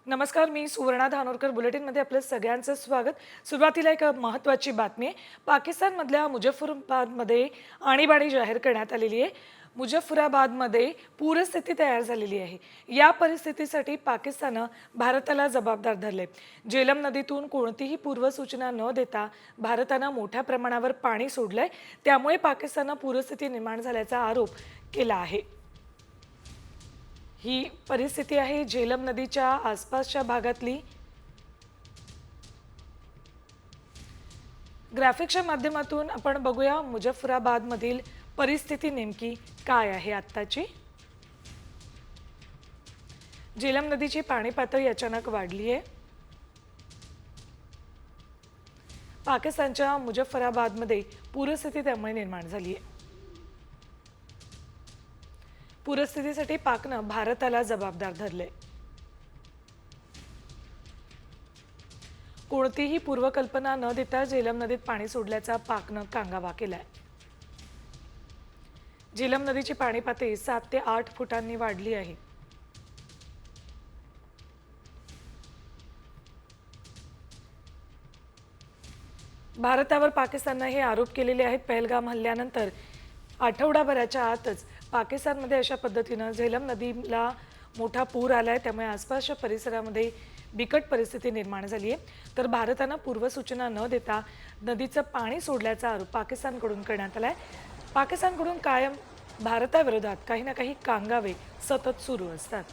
नमस्कार, मी सुवर्णा धानोरकर. बुलेटिनमध्ये आपलं सगळ्यांचं स्वागत. सुरुवातीला एक महत्त्वाची बातमी आहे. पाकिस्तानमधल्या मुझफ्फराबादमध्ये आणीबाणी जाहीर करण्यात आलेली आहे. मुझफ्फराबादमध्ये पूरस्थिती तयार झालेली आहे. या परिस्थितीसाठी पाकिस्ताननं भारताला जबाबदार धरले. झेलम नदीतून कोणतीही पूर्वसूचना न देता भारतानं मोठ्या प्रमाणावर पाणी सोडलंय. त्यामुळे पाकिस्ताननं पूरस्थिती निर्माण झाल्याचा आरोप केला आहे. ही परिस्थिती आहे झेलम नदीच्या आसपासच्या भागातली. ग्राफिक्सच्या माध्यमातून आपण बघूया मुझफ्फराबादमधील परिस्थिती नेमकी काय आहे आत्ताची. झेलम नदीची पाणी पातळी अचानक वाढली आहे. पाकिस्तानच्या मुझफ्फराबादमध्ये पूरस्थिती त्यामुळे निर्माण झाली आहे. पूरस्थितीसाठी पाकनं भारताला जबाबदार धरले. कोणतीही पूर्वकल्पना न देता झेलम नदीत पाणी सोडल्याचा पाकनं कांगावा केलाय. झेलम नदीची पाणी पातळी 7 ते 8 फुटांनी वाढली आहे. भारतावर पाकिस्ताननं हे आरोप केलेले आहेत. पहलगाम हल्ल्यानंतर आठवडाभराच्या आतच पाकिस्तानमध्ये अशा पद्धतीनं झेलम नदीला मोठा पूर आलाय. त्यामुळे आसपासच्या परिसरामध्ये बिकट परिस्थिती निर्माण झाली आहे. तर भारतानं पूर्वसूचना न देता नदीचं पाणी सोडल्याचा आरोप पाकिस्तानकडून करण्यात आलाय. पाकिस्तानकडून कायम भारताविरोधात काही ना काही कांगावे सतत सुरू असतात.